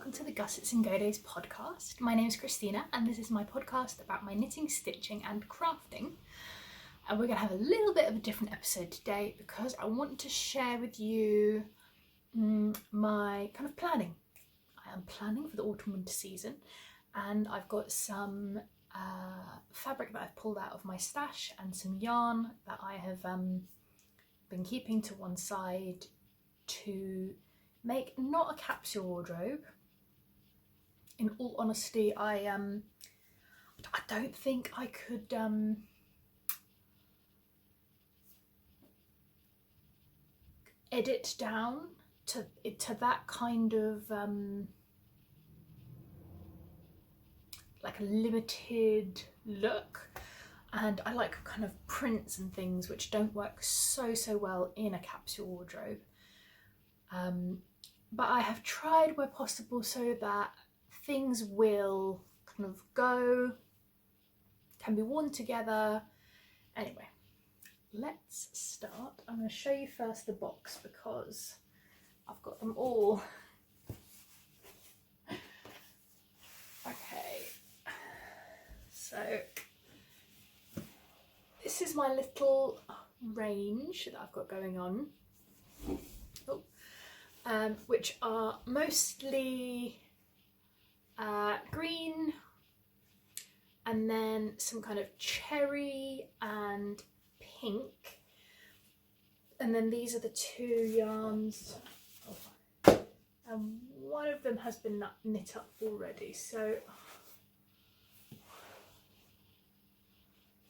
welcome to the Gussets and Go Days podcast. My name is Christina and this is my podcast about my knitting, stitching and crafting. And we're going to have a little bit of a different episode today because I want to share with you my kind of planning. I am planning for the autumn-winter season and I've got some fabric that I've pulled out of my stash and some yarn that I have been keeping to one side to make not a capsule wardrobe. In all honesty, I don't think I could edit down to that kind of like a limited look, and I like kind of prints and things which don't work so well in a capsule wardrobe. But I have tried where possible so that things will kind of go, can be worn together. Anyway, let's start. I'm going to show you first the box because I've got them all. Okay, so this is my little range that I've got going on. Which are mostly green and then some kind of cherry and pink, and then these are the two yarns, and one of them has been knit up already, so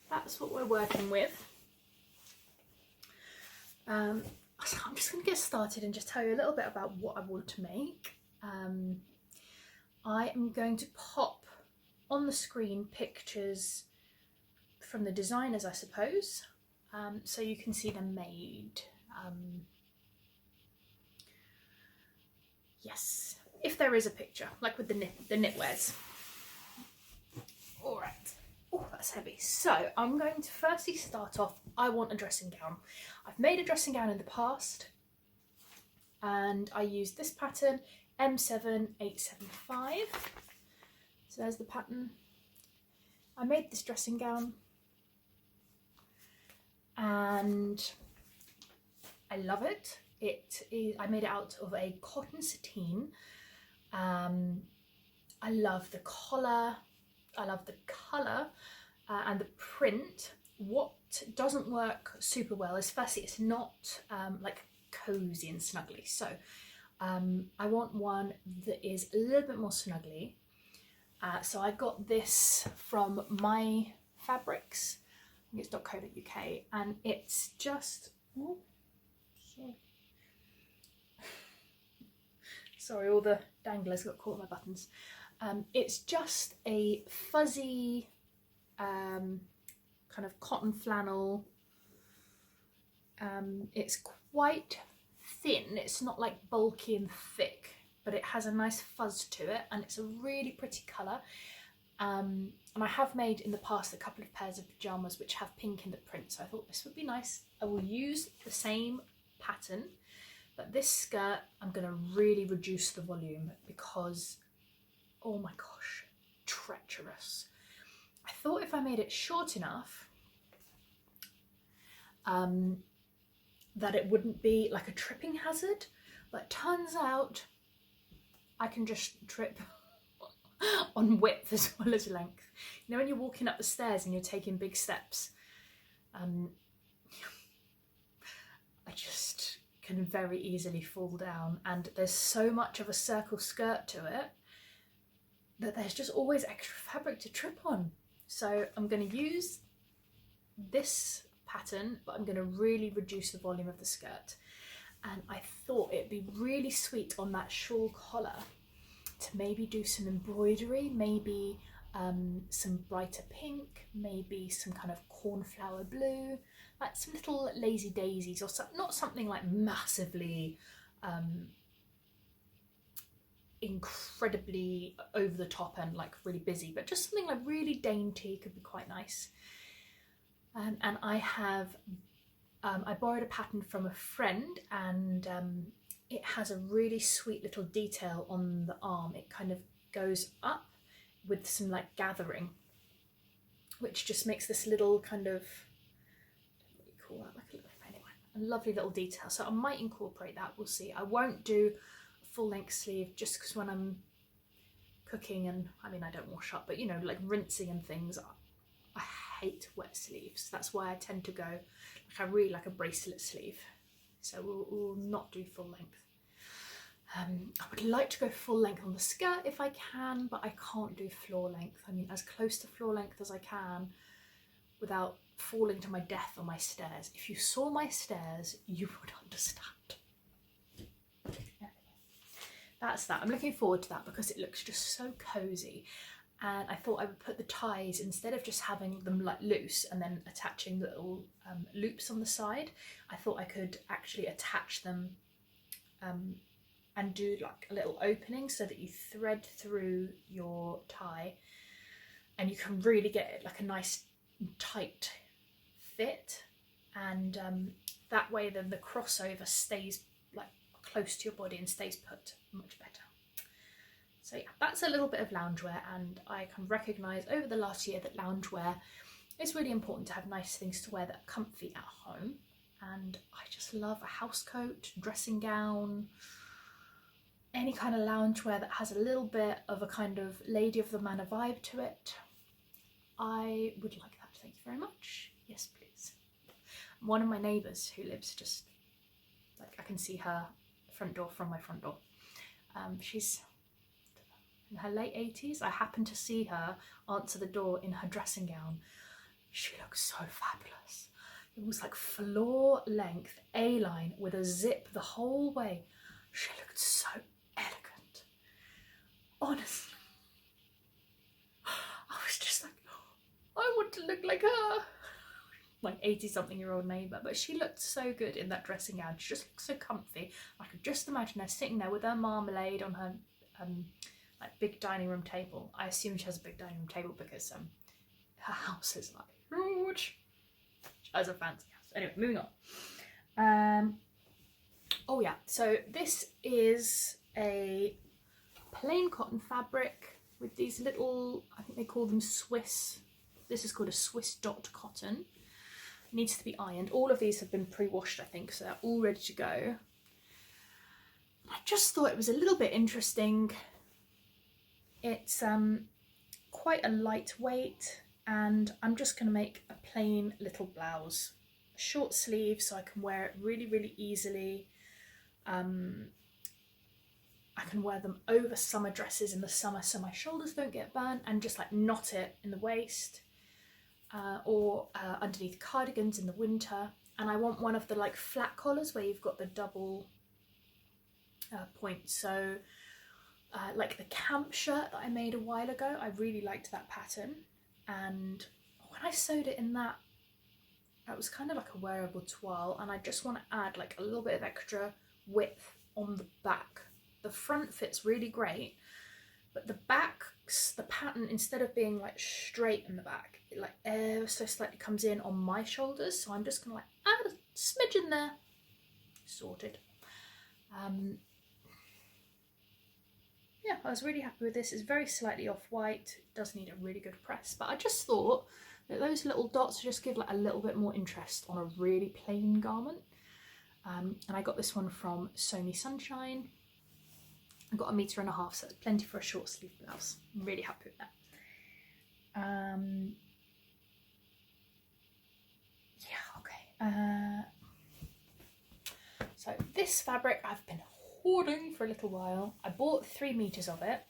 that's what we're working with. So I'm just going to get started and just tell you a little bit about what I want to make. I am going to pop on the screen pictures from the designers, I suppose, so you can see them made. Yes, if there is a picture, like with the knitwears. All right. Oh, that's heavy. So I'm going to firstly start off, I want a dressing gown. I've made a dressing gown in the past and I used this pattern, M7875. So there's the pattern. I made this dressing gown and I love it. I made it out of a cotton sateen. I love the collar. I love the colour and the print. What doesn't work super well is firstly it's not like cosy and snuggly, so I want one that is a little bit more snuggly. So I got this from My Fabrics, I think it's .co.uk, and it's just, oh, sorry, all the danglers got caught in my buttons. It's just a fuzzy kind of cotton flannel. It's quite thin, it's not like bulky and thick, but it has a nice fuzz to it and it's a really pretty colour. And I have made in the past a couple of pairs of pyjamas which have pink in the print, so I thought this would be nice. I will use the same pattern, but this skirt I'm going to really reduce the volume because, oh my gosh, treacherous. I thought if I made it short enough that it wouldn't be like a tripping hazard, but turns out I can just trip on width as well as length. You know when you're walking up the stairs and you're taking big steps, I just can very easily fall down, and there's so much of a circle skirt to it that there's just always extra fabric to trip on. So I'm going to use this pattern, but I'm going to really reduce the volume of the skirt. And I thought it'd be really sweet on that shawl collar to maybe do some embroidery, maybe some brighter pink, maybe some kind of cornflower blue, like some little lazy daisies, or not something like massively incredibly over the top and like really busy, but just something like really dainty could be quite nice. And I have I borrowed a pattern from a friend, and it has a really sweet little detail on the arm. It kind of goes up with some like gathering, which just makes this little kind of, what do you call that, like a little, anyway, a lovely little detail. So I might incorporate that, we'll see. I won't do a full length sleeve just because when I'm cooking, and I mean I don't wash up, but you know, like rinsing and things, I hate wet sleeves. That's why I tend to go like, I really like a bracelet sleeve. So we'll not do full length. I would like to go full length on the skirt if I can, but I can't do floor length. I mean, as close to floor length as I can without falling to my death on my stairs. If you saw my stairs, you would understand. Yeah. That's that. I'm looking forward to that because it looks just so cozy. And I thought I would put the ties, instead of just having them like loose and then attaching little loops on the side, I thought I could actually attach them and do like a little opening so that you thread through your tie and you can really get it like a nice tight fit, and that way then the crossover stays like close to your body and stays put much better. So yeah, that's a little bit of loungewear, and I can recognise over the last year that loungewear is really important to have nice things to wear that are comfy at home. And I just love a house coat, dressing gown, any kind of loungewear that has a little bit of a kind of Lady of the Manor vibe to it. I would like that, thank you very much. Yes, please. One of my neighbours who lives just, like I can see her front door from my front door. She's in her late 80s. I happened to see her answer the door in her dressing gown. She looked so fabulous. It was like floor length A-line with a zip the whole way. She looked so elegant. Honestly. I was just like, I want to look like her. My 80-something-year-old neighbour, but she looked so good in that dressing gown. She just looked so comfy. I could just imagine her sitting there with her marmalade on her like big dining room table. I assume she has a big dining room table because her house is like huge. She has a fancy house. Anyway, moving on. Oh yeah, so this is a plain cotton fabric with these little, I think they call them Swiss. This is called a Swiss dot cotton. It needs to be ironed. All of these have been pre-washed, I think, so they're all ready to go. I just thought it was a little bit interesting. It's quite a lightweight, and I'm just going to make a plain little blouse. A short sleeve so I can wear it really, really easily. I can wear them over summer dresses in the summer so my shoulders don't get burnt, and just like knot it in the waist, or underneath cardigans in the winter. And I want one of the like flat collars where you've got the double point. So like the camp shirt that I made a while ago, I really liked that pattern, and when I sewed it in that, it was kind of like a wearable toile, and I just want to add like a little bit of extra width on the back. The front fits really great, but the back's, the pattern, instead of being like straight in the back, it like ever so slightly comes in on my shoulders, so I'm just gonna like add a smidge in there. Sorted. Yeah, I was really happy with this. It's very slightly off-white. It does need a really good press, but I just thought that those little dots just give like a little bit more interest on a really plain garment. And I got this one from Sew Me Sunshine. I got 1.5 meters, so it's plenty for a short sleeve blouse. I'm really happy with that. Yeah, okay. So this fabric I've been hoarding for a little while. I bought 3 meters of it,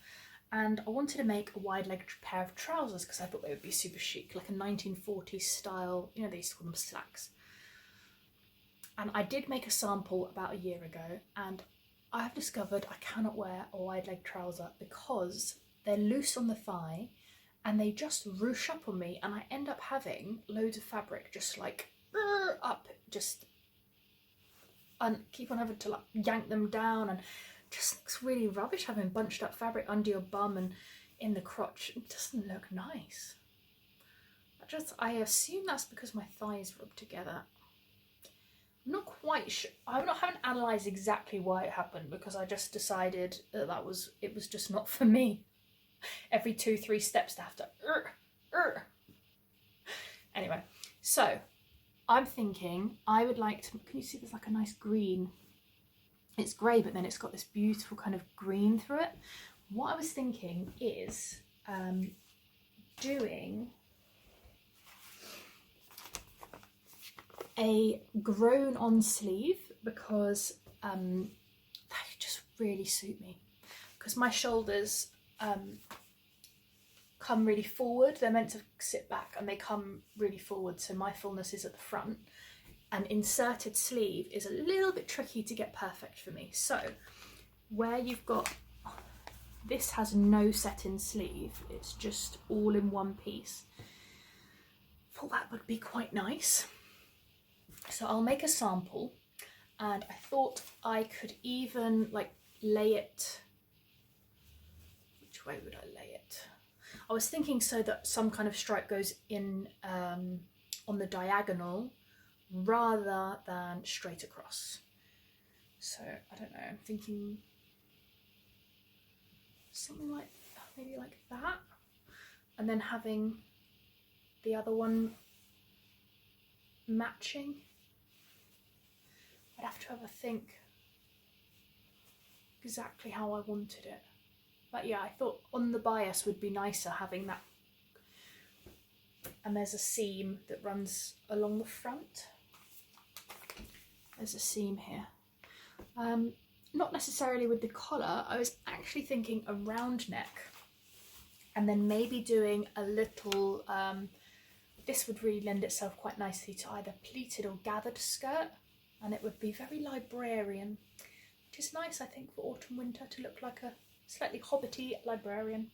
and I wanted to make a wide-legged pair of trousers because I thought they would be super chic, like a 1940s style, you know, they used to call them slacks. And I did make a sample about a year ago, and I have discovered I cannot wear a wide-leg trouser because they're loose on the thigh and they just ruche up on me, and I end up having loads of fabric just like up, just, and keep on having to like yank them down, and just looks really rubbish having bunched up fabric under your bum and in the crotch. It doesn't look nice. I assume that's because my thighs rub together. I'm not quite sure. Haven't analysed exactly why it happened, because I just decided that it was just not for me. Every 2-3 steps to have to Anyway, so I'm thinking I would like to, can you see there's like a nice green? It's grey, but then it's got this beautiful kind of green through it. What I was thinking is doing a grown on sleeve, because they just really suit me, because my shoulders come really forward. They're meant to sit back and they come really forward, so my fullness is at the front, and inserted sleeve is a little bit tricky to get perfect for me. So where you've got, this has no set-in sleeve, it's just all in one piece. I thought that would be quite nice. So I'll make a sample, and I thought I could even like lay it. Which way would I lay it? I was thinking so that some kind of stripe goes in on the diagonal rather than straight across. So I don't know, I'm thinking something like maybe like that, and then having the other one matching. I'd have to have a think exactly how I wanted it. But yeah, I thought on the bias would be nicer having that. And there's a seam that runs along the front. There's a seam here. Not necessarily with the collar. I was actually thinking a round neck, and then maybe doing a little, this would really lend itself quite nicely to either pleated or gathered skirt, and it would be very librarian, which is nice, I think, for autumn winter, to look like a slightly hobbity librarian.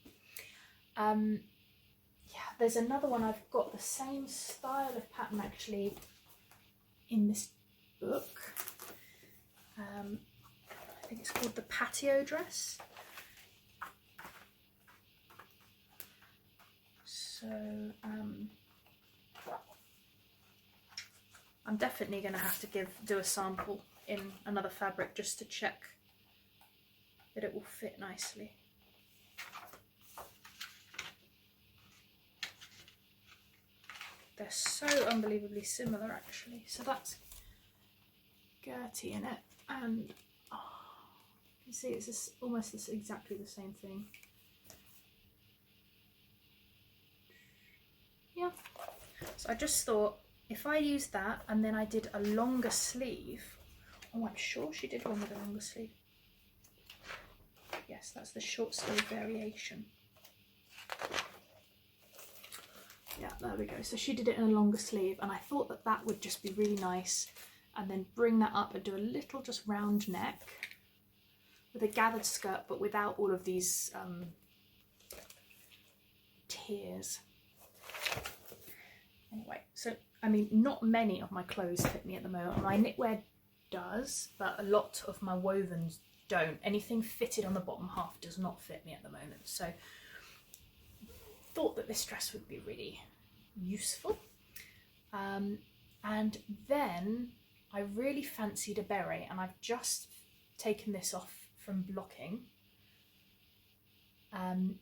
Yeah, there's another one. I've got the same style of pattern actually in this book. I think it's called the patio dress. So I'm definitely going to have to do a sample in another fabric just to check that it will fit nicely. They're so unbelievably similar actually. So that's Gertie in it, and oh, you can see it's just almost exactly the same thing. Yeah, so I just thought if I used that and then I did a longer sleeve. Oh, I'm sure she did one with a longer sleeve. Yes, that's the short sleeve variation. Yeah, there we go. So she did it in a longer sleeve, and I thought that that would just be really nice, and then bring that up and do a little just round neck with a gathered skirt, but without all of these tiers. Anyway, so I mean, not many of my clothes fit me at the moment. My knitwear does, but a lot of my wovens don't. Anything fitted on the bottom half does not fit me at the moment. So thought that this dress would be really useful. And then I really fancied a beret, and I've just taken this off from blocking.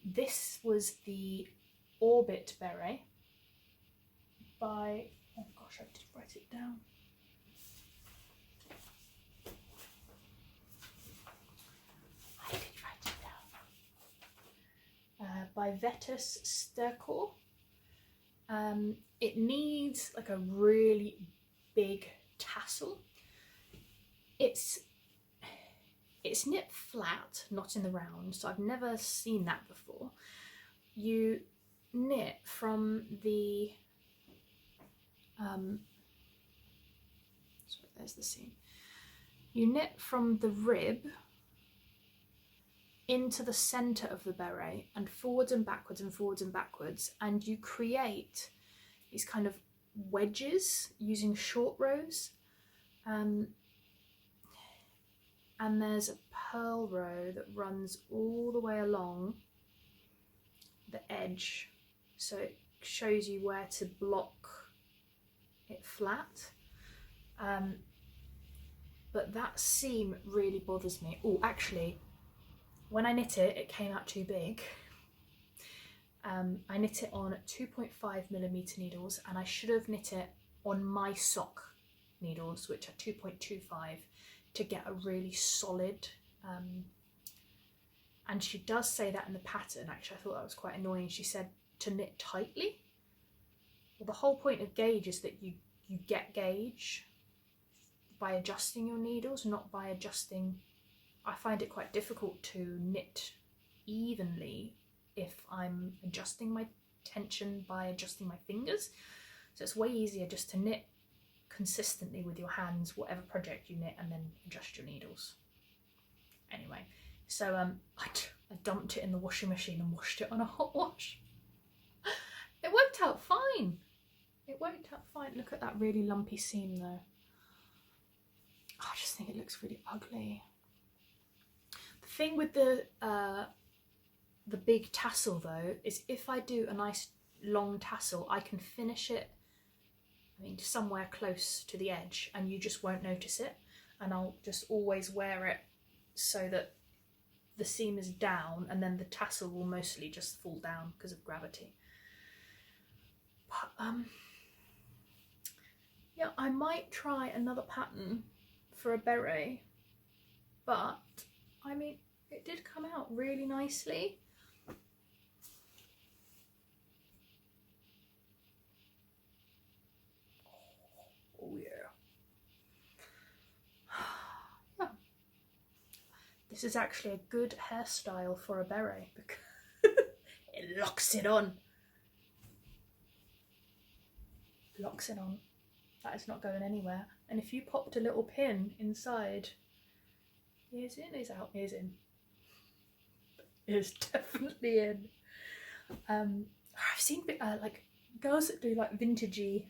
This was the Orbit beret by, oh gosh, I did write it down. I did write it down. By Vetus Sturkor. It needs like a really big tassel. It's knit flat, not in the round, so I've never seen that before. You knit from the sorry, there's the seam. You knit from the rib into the centre of the beret, and forwards and backwards and forwards and backwards, and you create these kind of wedges using short rows, and there's a purl row that runs all the way along the edge, so it shows you where to block it flat. but that seam really bothers me. Oh, actually, when I knit it, it came out too big. I knit it on 2.5mm needles, and I should have knit it on my sock needles, which are 2.25, to get a really solid, and she does say that in the pattern. Actually, I thought that was quite annoying. She said to knit tightly. Well, the whole point of gauge is that you get gauge by adjusting your needles, not by adjusting. I find it quite difficult to knit evenly if I'm adjusting my tension by adjusting my fingers. So it's way easier just to knit consistently with your hands, whatever project you knit, and then adjust your needles. Anyway, so I dumped it in the washing machine and washed it on a hot wash. It worked out fine. It worked out fine. Look at that really lumpy seam though. I just think it looks really ugly. The thing with the big tassel though is if I do a nice long tassel, I can finish it, I mean, somewhere close to the edge, and you just won't notice it, and I'll just always wear it so that the seam is down, and then the tassel will mostly just fall down because of gravity. But yeah, I might try another pattern for a beret, but I mean, it did come out really nicely. Oh yeah. Yeah. This is actually a good hairstyle for a beret because it locks it on. Locks it on. That is not going anywhere. And if you popped a little pin inside, ears in, ears out, ears in. Ears definitely in. I've seen like girls that do like vintagey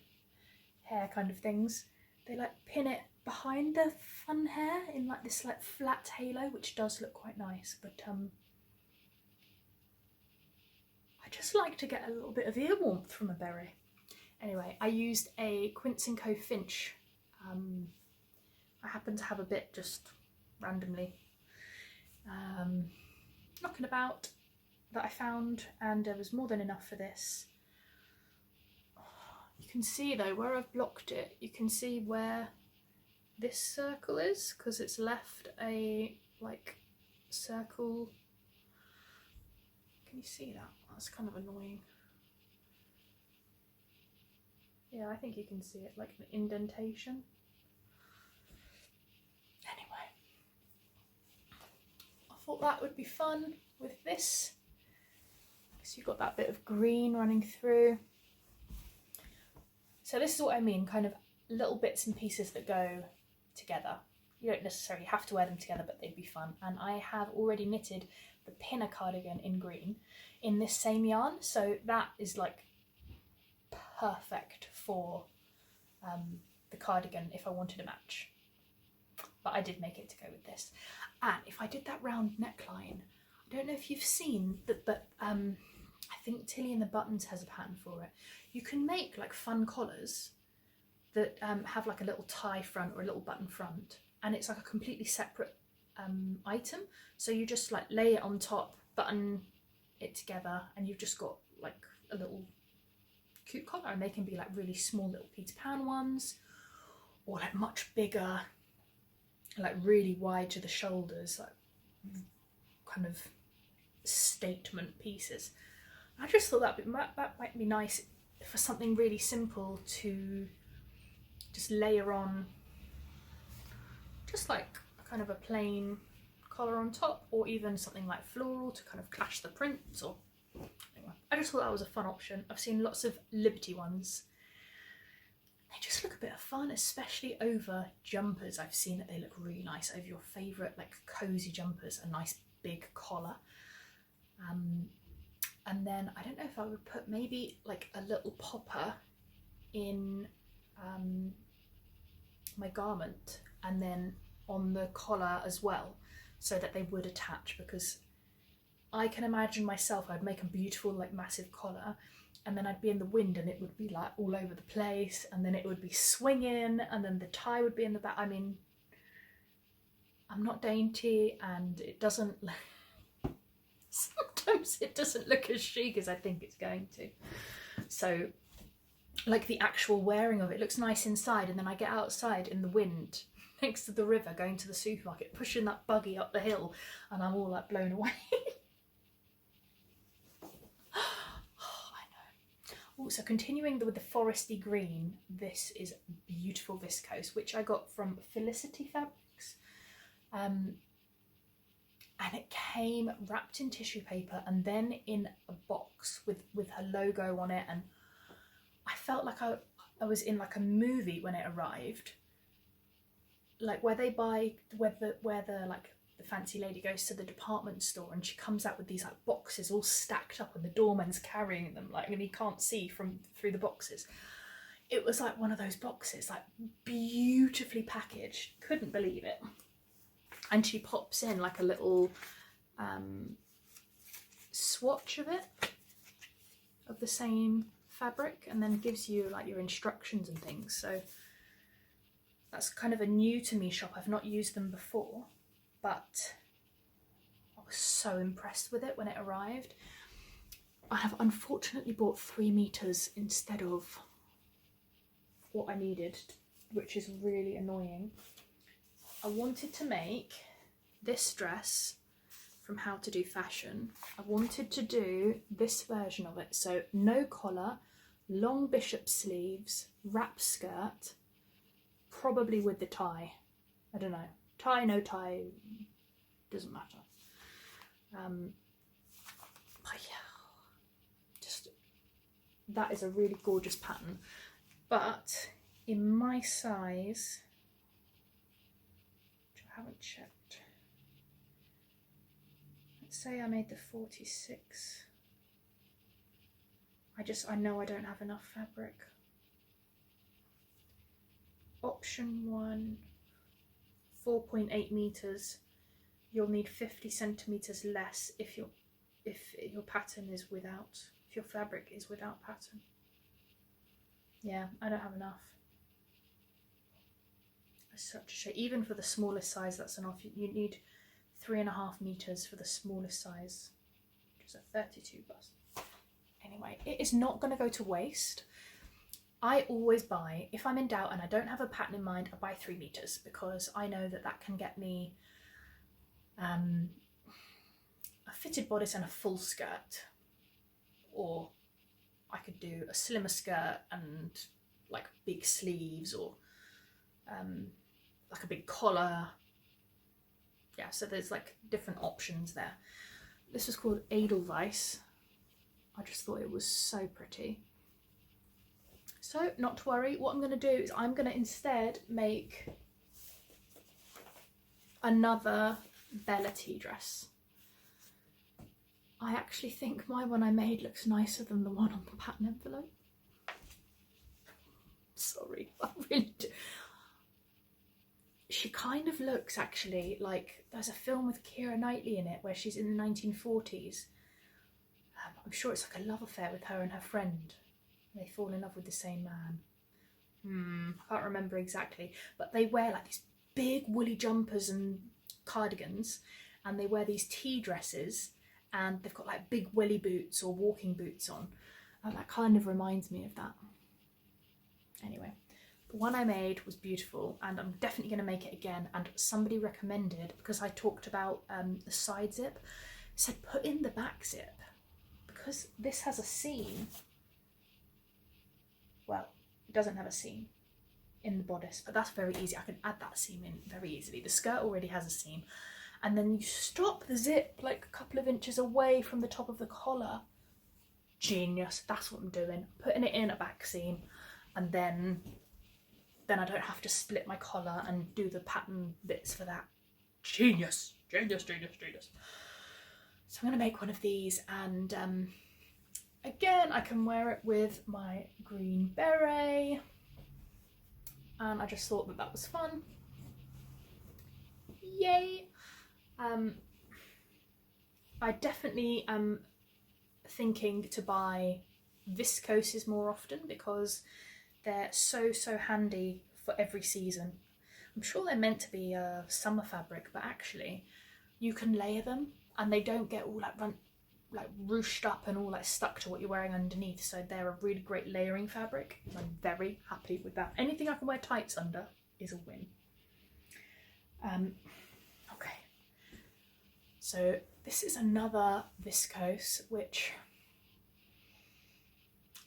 hair kind of things. They like pin it behind their fun hair in like this like flat halo, which does look quite nice. But I just like to get a little bit of ear warmth from a beret. Anyway, I used a Quince & Co. Finch. I happen to have a bit just randomly knocking about that I found, and there was more than enough for this. You can see though, where I've blocked it, you can see where this circle is, because it's left a like circle. Can you see that? That's kind of annoying. Yeah, I think you can see it, like an indentation. Anyway, I thought that would be fun with this, because you've got that bit of green running through. So this is what I mean, kind of little bits and pieces that go together. You don't necessarily have to wear them together, but they'd be fun. And I have already knitted the pinner cardigan in green in this same yarn, so that is like perfect for the cardigan if I wanted a match. But I did make it to go with this. And if I did that round neckline, I don't know if you've seen that, but I think Tilly in the Buttons has a pattern for it. You can make like fun collars that have like a little tie front or a little button front, and it's like a completely separate item. So you just like lay it on top, button it together, and you've just got like a little cute collar. And they can be like really small little Peter Pan ones, or like much bigger, like really wide to the shoulders, like kind of statement pieces. I just thought that might be nice for something really simple to just layer on, just like kind of a plain collar on top, or even something like floral to kind of clash the prints. Or anyway, I just thought that was a fun option. I've seen lots of Liberty ones. They just look a bit of fun, especially over jumpers. I've seen that they look really nice over your favourite like cozy jumpers, a nice big collar. And then I don't know if I would put maybe like a little popper in my garment, and then on the collar as well, so that they would attach, because I can imagine myself, I'd make a beautiful like massive collar, and then I'd be in the wind and it would be like all over the place, and then it would be swinging, and then the tie would be in the back. I mean, I'm not dainty, and it doesn't sometimes it doesn't look as chic as I think it's going to. So like the actual wearing of it looks nice inside, and then I get outside in the wind next to the river going to the supermarket, pushing that buggy up the hill, and I'm all like blown away. Oh, I know. Also, continuing with the foresty green, this is beautiful viscose, which I got from Felicity Fabrics. And it came wrapped in tissue paper and then in a box with her logo on it, and I felt like I was in like a movie when it arrived, like where they buy where the like the fancy lady goes to the department store and she comes out with these like boxes all stacked up and the doorman's carrying them, like, and he can't see from through the boxes. It was like one of those boxes, like beautifully packaged, couldn't believe it. And she pops in like a little swatch of it, of the same fabric, and then gives you like your instructions and things. So that's kind of a new to me shop. I've not used them before, but I was so impressed with it when it arrived. I have unfortunately bought 3 meters instead of what I needed, which is really annoying. I wanted to make this dress from How to Do Fashion. I wanted to do this version of it. So no collar, long bishop sleeves, wrap skirt, probably with the tie. I don't know. Tie, no tie, doesn't matter. But yeah, just that is a really gorgeous pattern. But in my size, I haven't checked. Let's say I made the 46. I know I don't have enough fabric. Option 1, 4.8 meters. You'll need 50 centimeters less if your pattern is without, if your fabric is without pattern. Yeah, I don't have enough. Such a shame. Even for the smallest size, that's enough. You need 3.5 meters for the smallest size, which is a 32 bust. Anyway, it is not going to go to waste. I always buy, if I'm in doubt and I don't have a pattern in mind, I buy 3 meters, because I know that that can get me a fitted bodice and a full skirt, or I could do a slimmer skirt and like big sleeves, or like a big collar. Yeah, so there's like different options there. This was called Edelweiss. I just thought it was so pretty. So not to worry, what I'm going to do is I'm going to instead make another Bella tea dress. I actually think my one I made looks nicer than the one on the pattern envelope. Sorry, I really do. She kind of looks actually like, there's a film with Keira Knightley in it where she's in the 1940s. I'm sure it's like a love affair with her and her friend. They fall in love with the same man. I can't remember exactly, but they wear like these big woolly jumpers and cardigans, and they wear these tea dresses, and they've got like big welly boots or walking boots on. And that kind of reminds me of that. Anyway, the one I made was beautiful, and I'm definitely going to make it again. And somebody recommended, because I talked about the side zip, said put in the back zip, because this has a seam. Well, it doesn't have a seam in the bodice, but that's very easy. I can add that seam in very easily. The skirt already has a seam, and then you stop the zip like a couple of inches away from the top of the collar. Genius. That's what I'm doing. Putting it in a back seam, and then I don't have to split my collar and do the pattern bits for that. Genius. Genius, genius, genius. So I'm going to make one of these, and again, I can wear it with my green beret, and I just thought that that was fun. Yay! I definitely am thinking to buy Viscoses more often, because they're so handy for every season. I'm sure they're meant to be a summer fabric, but actually you can layer them and they don't get all like ruched up and all like stuck to what you're wearing underneath. So they're a really great layering fabric. I'm very happy with that. Anything I can wear tights under is a win. Okay, so this is another Viscose, which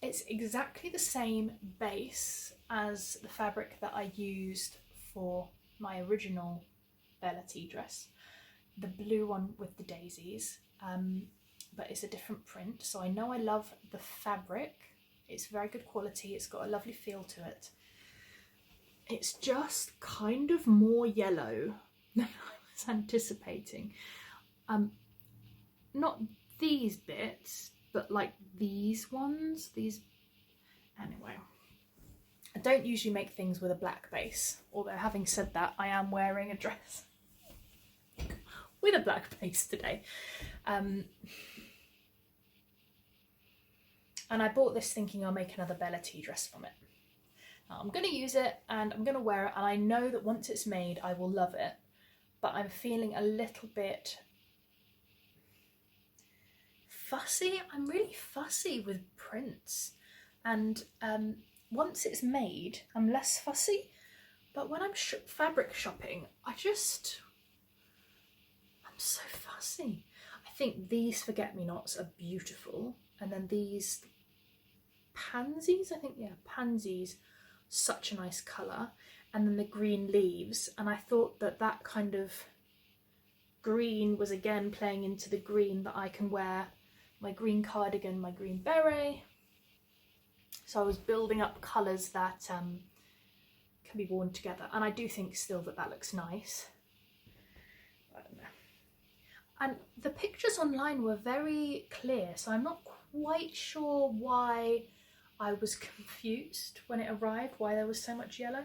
it's exactly the same base as the fabric that I used for my original Bella tea dress, the blue one with the daisies, but it's a different print. So I know I love the fabric. It's very good quality. It's got a lovely feel to it. It's just kind of more yellow than I was anticipating. Not these bits, but like these ones, anyway. I don't usually make things with a black base, although having said that, I am wearing a dress with a black base today. And I bought this thinking I'll make another Bella tea dress from it. Now, I'm going to use it and I'm going to wear it, and I know that once it's made I will love it, but I'm feeling a little bit fussy. I'm really fussy with prints, and once it's made I'm less fussy, but when I'm fabric shopping I'm so fussy. I think these forget-me-nots are beautiful, and then these pansies, I think, yeah, pansies, such a nice colour, and then the green leaves, and I thought that that kind of green was again playing into the green that I can wear my green cardigan, my green beret. So I was building up colours that can be worn together, and I do think still that that looks nice. I don't know. And the pictures online were very clear, so I'm not quite sure why I was confused when it arrived, why there was so much yellow.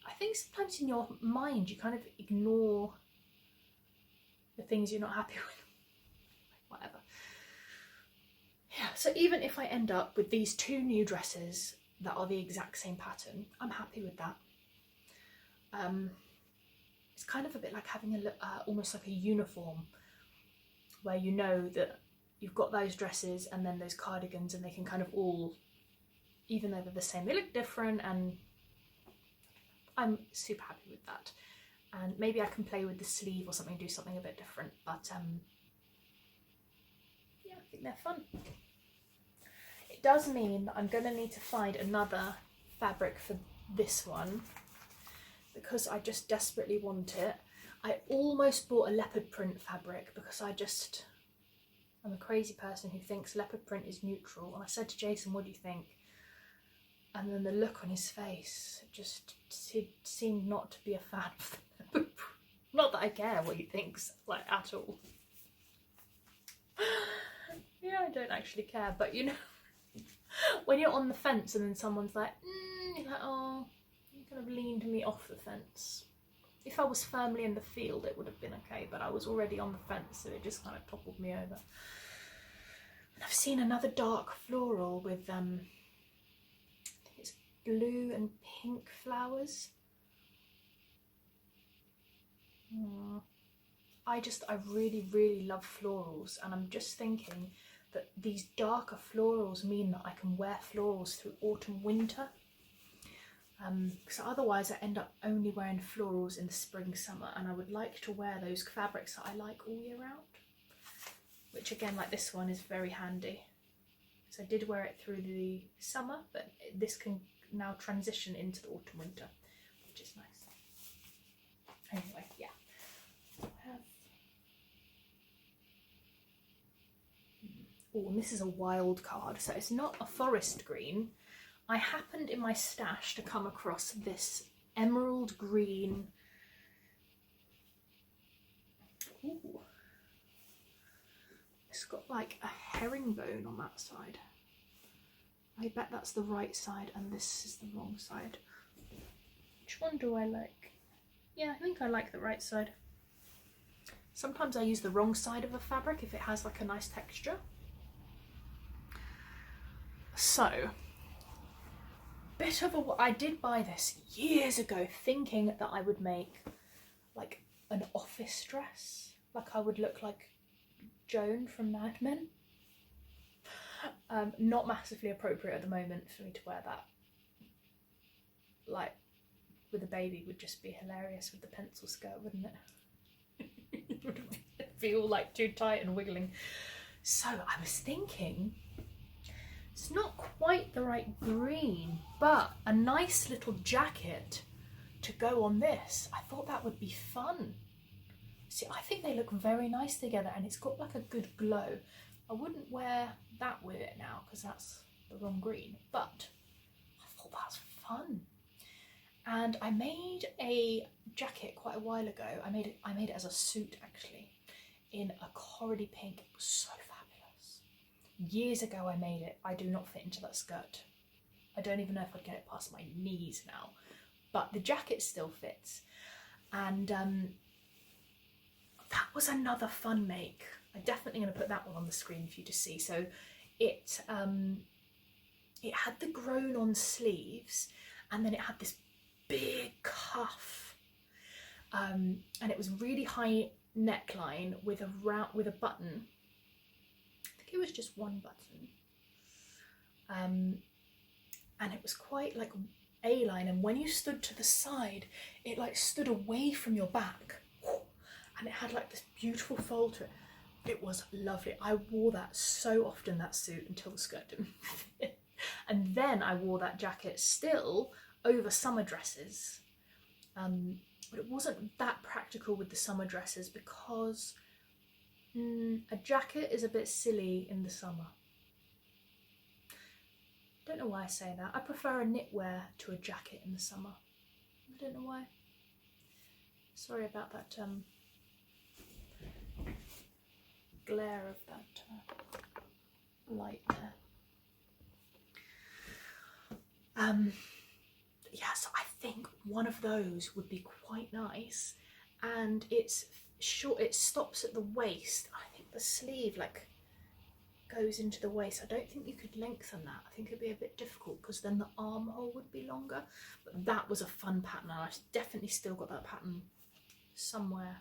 I think sometimes in your mind you kind of ignore the things you're not happy with. Whatever. Yeah, so even if I end up with these two new dresses that are the exact same pattern, I'm happy with that. It's kind of a bit like having almost like a uniform, where you know that you've got those dresses and then those cardigans, and they can kind of all, even though they're the same, they look different, and I'm super happy with that. And maybe I can play with the sleeve or something, do something a bit different, but yeah, I think they're fun. It does mean that I'm going to need to find another fabric for this one, because I just desperately want it. I almost bought a leopard print fabric because I'm a crazy person who thinks leopard print is neutral, and I said to Jason, what do you think? And then the look on his face, he seemed not to be a fan of the leopard print. Not that I care what he thinks, like, at all. Yeah, I don't actually care, but you know, when you're on the fence and then someone's like, you're like, oh, you kind of leaned me off the fence. If I was firmly in the field, it would have been okay, but I was already on the fence, so it just kind of toppled me over. And I've seen another dark floral with, I think it's blue and pink flowers. I really, really love florals, and I'm just thinking that these darker florals mean that I can wear florals through autumn, winter. Because otherwise I end up only wearing florals in the spring, summer, and I would like to wear those fabrics that I like all year round, which again, like this one, is very handy. So I did wear it through the summer, but this can now transition into the autumn, winter, which is nice. Anyway, yeah. Oh, and this is a wild card, so it's not a forest green. I happened in my stash to come across this emerald green. Ooh. It's got like a herringbone on that side. I bet that's the right side and this is the wrong side. Which one do I like? Yeah, I think I like the right side. Sometimes I use the wrong side of a fabric if it has like a nice texture. So, bit of a... I did buy this years ago thinking that I would make like an office dress. Like I would look like Joan from Mad Men. Not massively appropriate at the moment for me to wear that. Like with a baby would just be hilarious with the pencil skirt, wouldn't it? It'd be all like too tight and wiggling. So I was thinking, it's not quite the right green, but a nice little jacket to go on this. I thought that would be fun. See, I think they look very nice together, and it's got like a good glow. I wouldn't wear that with it now because that's the wrong green, but I thought that's fun. And I made a jacket quite a while ago. I made it as a suit actually, in a corally pink. It was so fabulous. Years ago I made it. I do not fit into that skirt. I don't even know if I'd get it past my knees now, but the jacket still fits. And that was another fun make. I'm definitely going to put that one on the screen for you to see. So it had the grown on sleeves, and then it had this big cuff, and it was really high neckline with a button. I think it was just one button, and it was quite like A-line, and when you stood to the side it like stood away from your back, and it had like this beautiful fold to it. It was lovely. I wore that so often, that suit, until the skirt didn't fit. And then I wore that jacket still over summer dresses, but it wasn't that practical with the summer dresses because a jacket is a bit silly in the summer. I don't know why I say that. I prefer a knitwear to a jacket in the summer. I don't know why. Sorry about that glare of that light there. Yeah, so I think one of those would be quite nice, and it's short, it stops at the waist. I think the sleeve like goes into the waist. I don't think you could lengthen that. I think it'd be a bit difficult because then the armhole would be longer. But that was a fun pattern, and I've definitely still got that pattern somewhere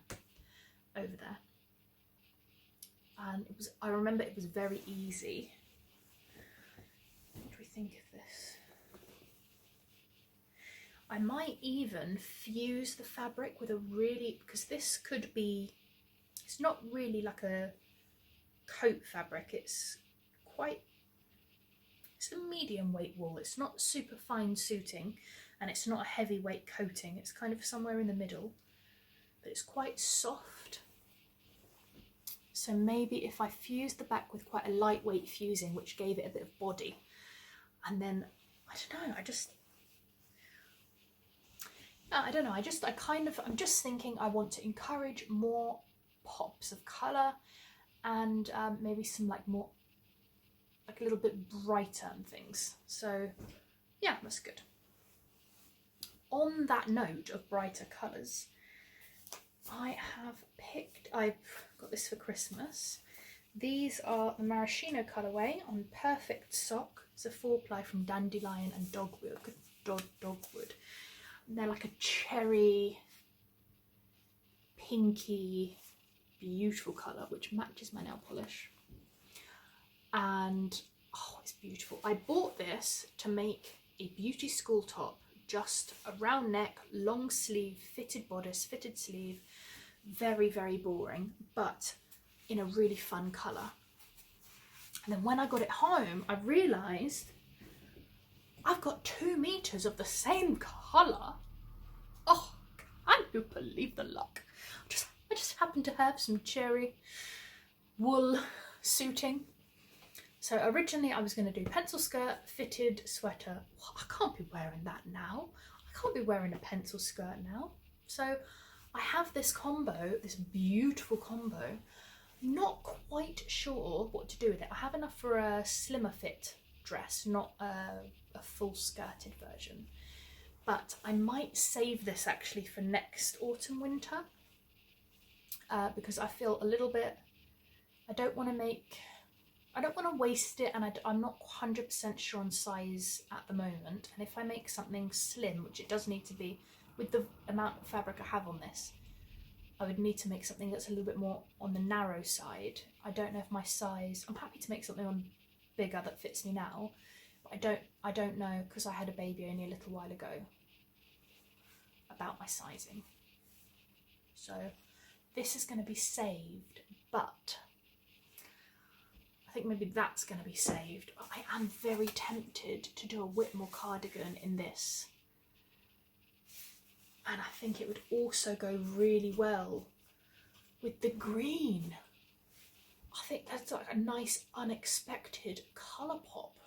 over there. And I remember it was very easy. What do we think of this? I might even fuse the fabric with a really, because this could be, it's not really like a coat fabric, it's a medium weight wool. It's not super fine suiting, and it's not a heavyweight coating. It's kind of somewhere in the middle, but it's quite soft. So maybe if I fused the back with quite a lightweight fusing, which gave it a bit of body, and then, I don't know, I'm just thinking I want to encourage more pops of colour, and maybe some like more, like a little bit brighter and things. So yeah, that's good. On that note of brighter colours, I've got this for Christmas. These are the maraschino colourway on Perfect Sock. It's a 4-ply from Dandelion and Dogwood. And they're like a cherry, pinky, beautiful colour, which matches my nail polish. And oh, it's beautiful. I bought this to make a beauty school top, just a round neck, long sleeve, fitted bodice, fitted sleeve. Very, very boring, but in a really fun colour. And then when I got it home, I realised I've got 2 meters of the same colour. Oh, can you believe the luck? I just happen to have some cherry wool suiting. So originally I was going to do pencil skirt, fitted sweater. Well, I can't be wearing that now. I can't be wearing a pencil skirt now. So I have this combo, this beautiful combo. Not quite sure what to do with it. I have enough for a slimmer fit dress, not a full skirted version. But I might save this actually for next autumn winter, because I feel a little bit, I don't want to make I don't want to waste it, and I'm not 100% sure on size at the moment. And if I make something slim, which it does need to be with the amount of fabric I have on this, I would need to make something that's a little bit more on the narrow side. I don't know if my size, I'm happy to make something on bigger that fits me now, but I don't know, because I had a baby only a little while ago, about my sizing. So this is going to be saved, but I think maybe that's going to be saved. But I am very tempted to do a Whitmore cardigan in this. And I think it would also go really well with the green. I think that's like a nice unexpected colour pop.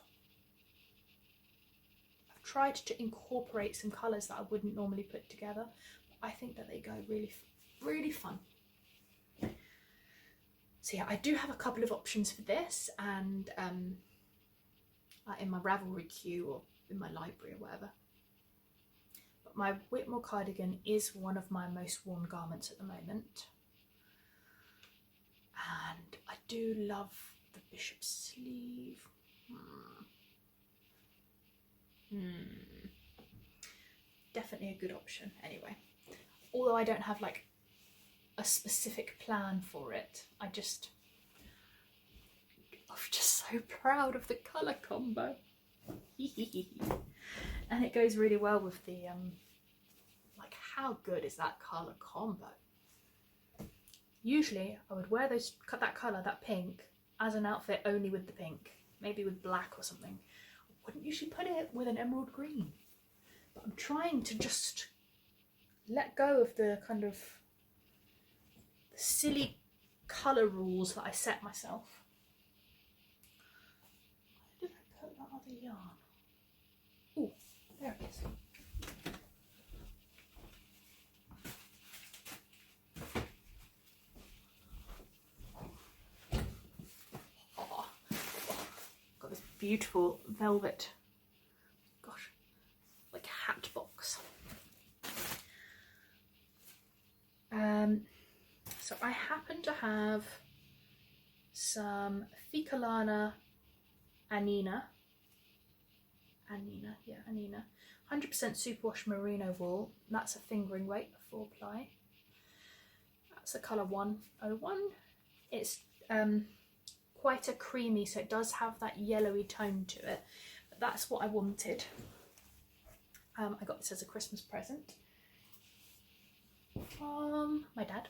I've tried to incorporate some colours that I wouldn't normally put together. But I think that they go really, really fun. So yeah, I do have a couple of options for this, and in my Ravelry queue or in my library or whatever. But my Whitmore cardigan is one of my most worn garments at the moment. And I do love the bishop sleeve. Definitely a good option anyway. Although I don't have like a specific plan for it, I'm just so proud of the colour combo. And it goes really well with the like, how good is that colour combo? Usually I would wear that colour, that pink, as an outfit only with the pink, maybe with black or something. I wouldn't usually put it with an emerald green, but I'm trying to just let go of the kind of silly colour rules that I set myself. Where did I put that other yarn? Oh, there it is. Oh, got this beautiful velvet, gosh, like hat box. So I happen to have some Ficalana Anina, 100% superwash merino wool. That's a fingering weight, a 4-ply. That's the colour 101. It's quite a creamy, so it does have that yellowy tone to it. But that's what I wanted. I got this as a Christmas present from my dad.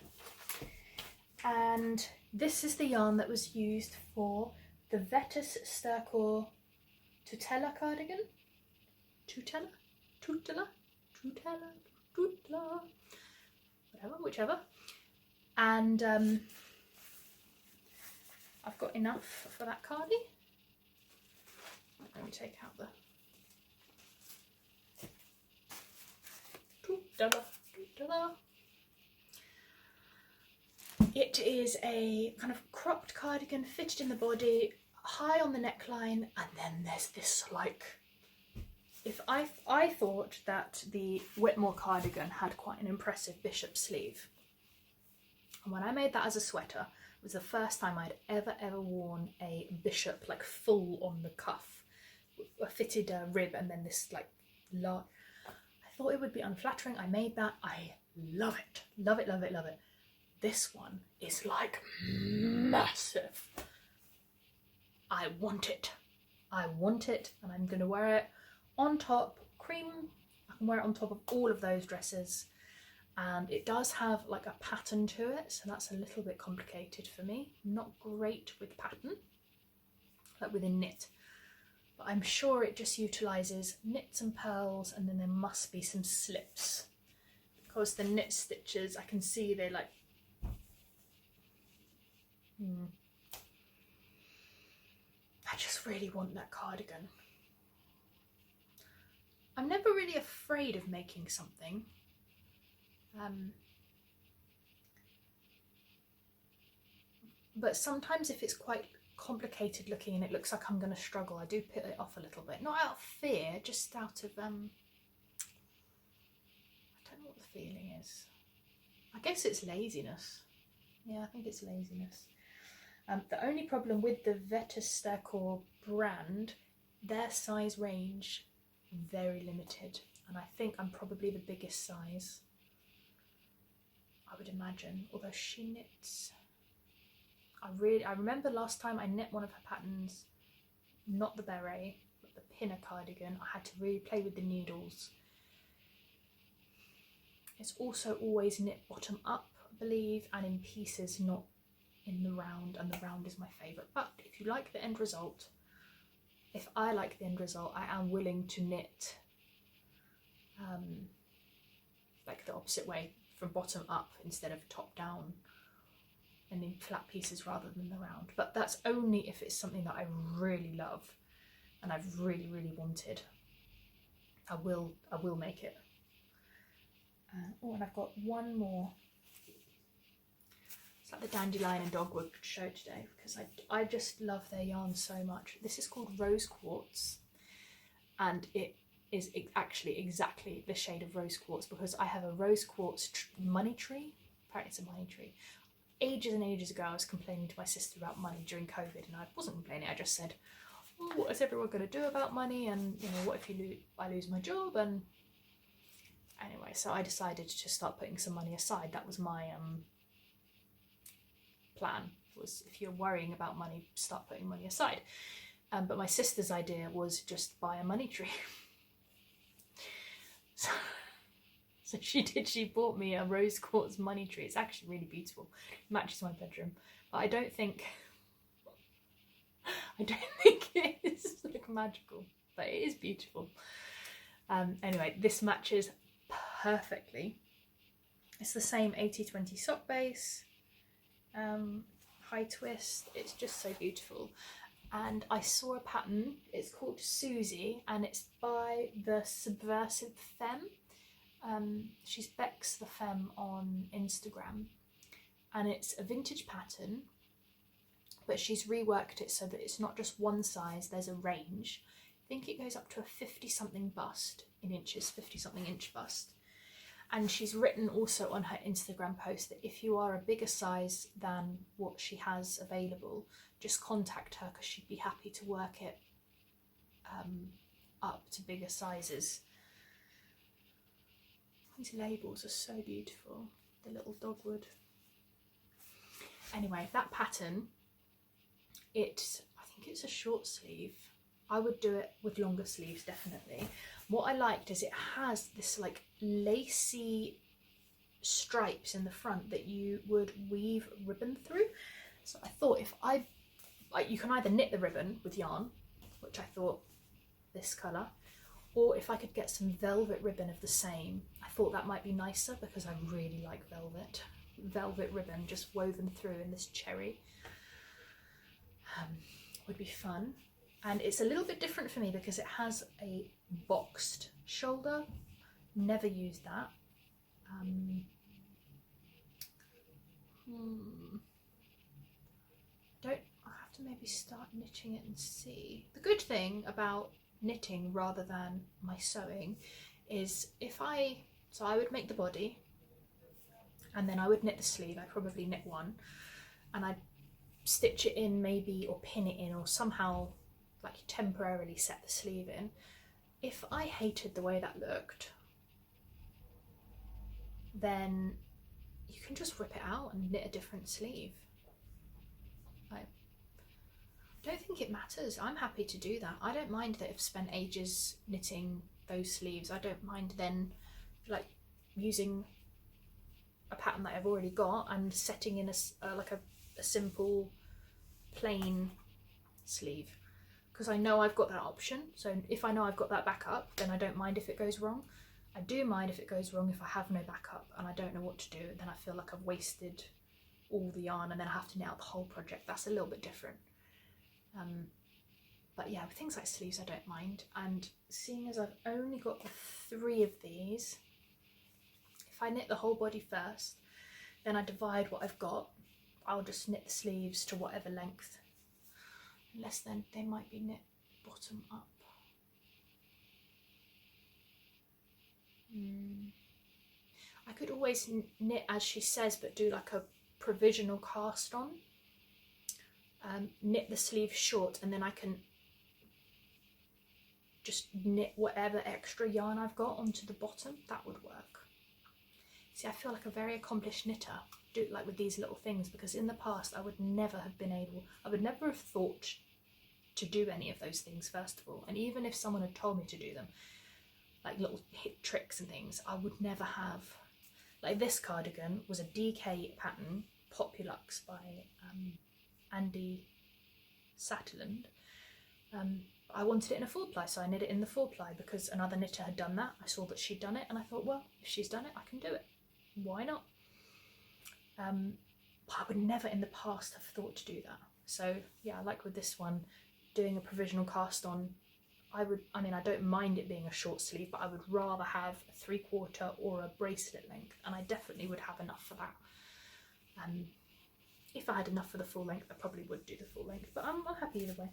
And this is the yarn that was used for the Vetus Sturcor Tutela cardigan. Tutela? Whichever. And I've got enough for that cardi. Let me take out the Tutela. It is a kind of cropped cardigan fitted in the body, high on the neckline, and then there's this like, if I thought that the Whitmore cardigan had quite an impressive bishop sleeve. And when I made that as a sweater, it was the first time I'd ever worn a bishop like full on the cuff, a fitted rib, and then this like large. I thought it would be unflattering. I made that. I love it. Love it, love it, love it. This one is like massive. I want it. I want it, and I'm going to wear it on top, cream. I can wear it on top of all of those dresses. And it does have like a pattern to it, so that's a little bit complicated for me. Not great with pattern, like with a knit. But I'm sure it just utilises knits and pearls, and then there must be some slips. Because the knit stitches, I can see they like, I just really want that cardigan. I'm never really afraid of making something. But sometimes if it's quite complicated looking and it looks like I'm going to struggle, I do put it off a little bit. Not out of fear, just out of, I don't know what the feeling is. I guess it's laziness. Yeah, I think it's laziness. The only problem with the Viscose brand, their size range, very limited. And I think I'm probably the biggest size, I would imagine. Although she knits, I remember last time I knit one of her patterns, not the beret, but the pinner cardigan. I had to really play with the needles. It's also always knit bottom up, I believe, and in pieces, not in the round, and the round is my favourite. But if you like the end result, if I like the end result, I am willing to knit like the opposite way, from bottom up instead of top down, and in flat pieces rather than the round. But that's only if it's something that I really love and I've really, really wanted. I will make it. Oh, and I've got one more. It's like the dandelion and dogwood show today, because I just love their yarn so much. This is called Rose Quartz, and it is actually exactly the shade of rose quartz, because I have a rose quartz money tree. Apparently it's a money tree. Ages and ages ago I was complaining to my sister about money during COVID, and I wasn't complaining, I just said, oh, what is everyone going to do about money, and you know, what if I lose my job? And anyway, so I decided to start putting some money aside. That was my plan, was if you're worrying about money, start putting money aside. But my sister's idea was just buy a money tree. So she did. She bought me a rose quartz money tree. It's actually really beautiful. It matches my bedroom, but I don't think it is like magical, but it is beautiful. Anyway, this matches perfectly. It's the same 80/20 sock base, high twist. It's just so beautiful. And I saw a pattern, it's called Susie, and it's by the Subversive Femme. She's Bex the Femme on Instagram, and it's a vintage pattern, but she's reworked it so that it's not just one size, there's a range. I think it goes up to a 50 something bust in inches, 50 something inch bust. And she's written also on her Instagram post that if you are a bigger size than what she has available, just contact her, because she'd be happy to work it up to bigger sizes. These labels are so beautiful, the little dogwood. Anyway, that pattern, I think it's a short sleeve. I would do it with longer sleeves, definitely. What I liked is it has this like lacy stripes in the front that you would weave ribbon through. So I thought you can either knit the ribbon with yarn, which I thought this colour, or if I could get some velvet ribbon of the same, I thought that might be nicer, because I really like velvet ribbon just woven through in this cherry. Would be fun. And it's a little bit different for me because it has a boxed shoulder. Never used that. I'll have to maybe start knitting it and see. The good thing about knitting rather than my sewing is so I would make the body, and then I would knit the sleeve. I'd probably knit one, and I'd stitch it in maybe, or pin it in, or somehow like temporarily set the sleeve in. If I hated the way that looked, then you can just rip it out and knit a different sleeve. I don't think it matters. I'm happy to do that. I don't mind that I've spent ages knitting those sleeves. I don't mind then like using a pattern that I've already got and setting in a simple plain sleeve, because I know I've got that option. So if I know I've got that backup, then I don't mind if it goes wrong. I do mind if it goes wrong if I have no backup and I don't know what to do, then I feel like I've wasted all the yarn and then I have to knit out the whole project. That's a little bit different. But yeah, with things like sleeves I don't mind. And seeing as I've only got the 3 of these, if I knit the whole body first, then I divide what I've got. I'll just knit the sleeves to whatever length, unless then they might be knit bottom up. I could always knit as she says, but do like a provisional cast on. knit the sleeve short, and then I can just knit whatever extra yarn I've got onto the bottom. That would work. See, I feel like a very accomplished knitter, like with these little things, because in the past I would never have thought to do any of those things, first of all. And even if someone had told me to do them, like little hip tricks and things, I would never have. Like this cardigan was a DK pattern, Populux by Andy Satterland. I wanted it in a 4-ply, so I knit it in the 4-ply because another knitter had done that. I saw that she'd done it, and I thought, well, if she's done it, I can do it. Why not? But I would never in the past have thought to do that. So yeah, like with this one, doing a provisional cast on, I don't mind it being a short sleeve, but I would rather have a 3/4 or a bracelet length, and I definitely would have enough for that. If I had enough for the full length, I probably would do the full length, but I'm happy either way.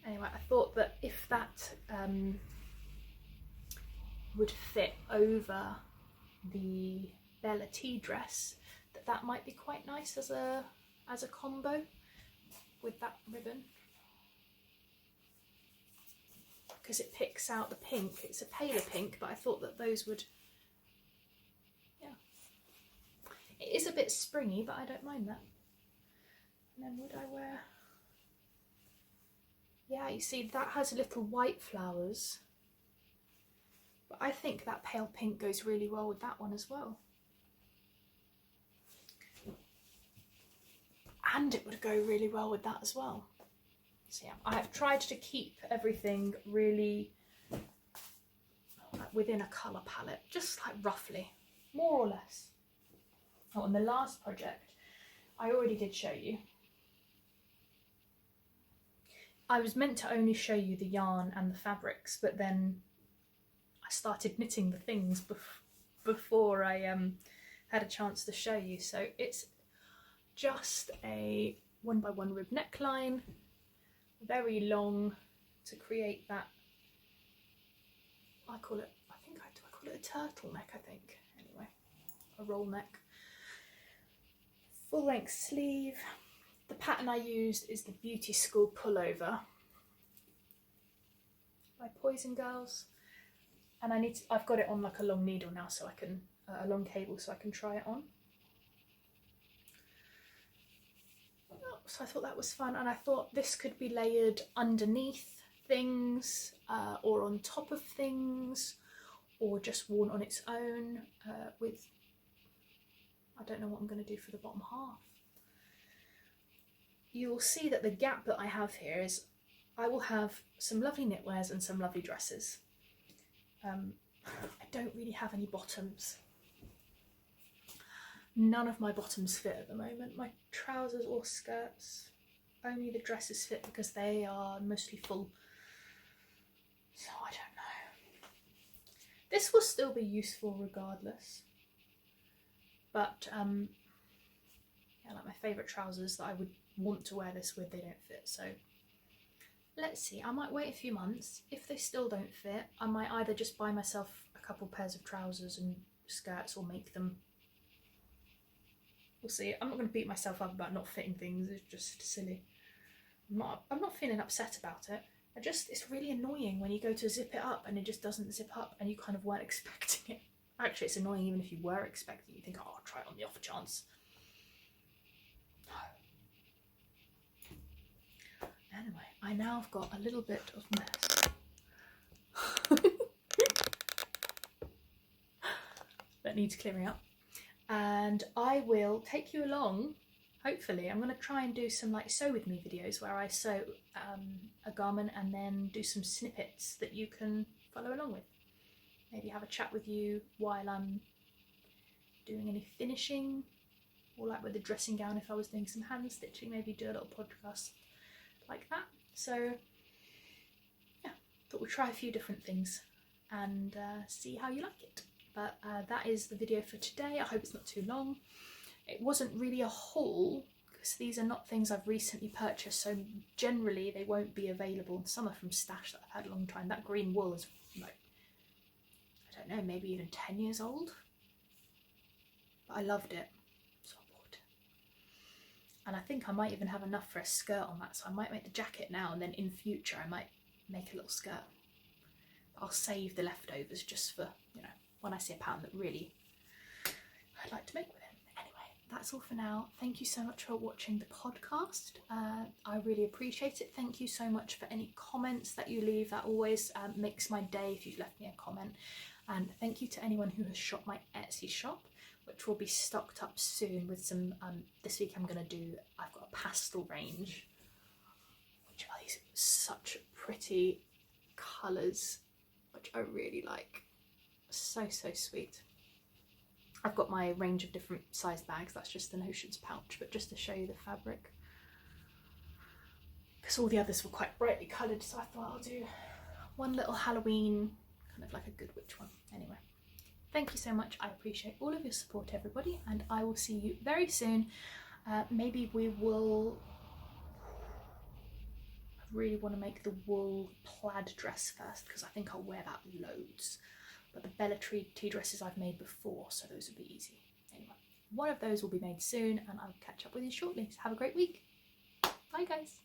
Anyway, I thought that if that would fit over the Bella tea dress, that might be quite nice as a combo with that ribbon, because it picks out the pink. It's a paler pink, but I thought that those would, yeah. It is a bit springy, but I don't mind that. And then would I wear, yeah, you see that has little white flowers, but I think that pale pink goes really well with that one as well. And it would go really well with that as well. So yeah, I have tried to keep everything really within a colour palette, just like roughly, more or less. Oh, and the last project, I already did show you. I was meant to only show you the yarn and the fabrics, but then I started knitting the things before I had a chance to show you. So it's just a 1x1 rib neckline, very long, to create that. I call it a turtleneck, I think. Anyway, a roll neck. Full length sleeve. The pattern I used is the Beauty School pullover by Poison Girls, and I've got it on like a long needle now, so I can a long cable, so I can try it on. So I thought that was fun, and I thought this could be layered underneath things, or on top of things, or just worn on its own with, I don't know what I'm going to do for the bottom half. You will see that the gap that I have here is, I will have some lovely knitwears and some lovely dresses. I don't really have any bottoms. None of my bottoms fit at the moment. My trousers or skirts, only the dresses fit because they are mostly full. So I don't know. This will still be useful regardless. But yeah, like my favourite trousers that I would want to wear this with, they don't fit. So let's see, I might wait a few months. If they still don't fit, I might either just buy myself a couple pairs of trousers and skirts, or make them. We'll see. I'm not going to beat myself up about not fitting things. It's just silly. I'm not feeling upset about it. It's really annoying when you go to zip it up and it just doesn't zip up, and you kind of weren't expecting it. Actually, it's annoying even if you were expecting it. You think, oh, I'll try it on the off chance. Anyway, I now have got a little bit of mess that needs clearing up, and I will take you along. Hopefully, I'm going to try and do some like sew with me videos where I sew a garment and then do some snippets that you can follow along with. Maybe have a chat with you while I'm doing any finishing, or like with the dressing gown if I was doing some hand stitching, maybe do a little podcast like that. So yeah, thought we'd try a few different things and see how you like it. But that is the video for today. I hope it's not too long. It wasn't really a haul because these are not things I've recently purchased, so generally they won't be available. Some are from stash that I've had a long time. That green wool is like, I don't know, maybe even 10 years old. But I loved it, so I bought And I think I might even have enough for a skirt on that, so I might make the jacket now, and then in future I might make a little skirt. But I'll save the leftovers just for, you know, when I see a pattern that really I'd like to make with it. Anyway, that's all for now. Thank you so much for watching the podcast. I really appreciate it. Thank you so much for any comments that you leave. That always makes my day if you've left me a comment. And thank you to anyone who has shopped my Etsy shop, which will be stocked up soon with some, this week I've got a pastel range, which are these such pretty colours, which I really like. So sweet. I've got my range of different size bags, that's just the Notions pouch, but just to show you the fabric. Because all the others were quite brightly coloured, so I thought I'll do one little Halloween, kind of like a Good Witch one. Anyway. Thank you so much. I appreciate all of your support, everybody, and I will see you very soon. Maybe we will... I really want to make the wool plaid dress first, because I think I'll wear that loads. But the Bellatrix tea dresses I've made before, so those will be easy. Anyway, one of those will be made soon, and I'll catch up with you shortly. So have a great week. Bye, guys.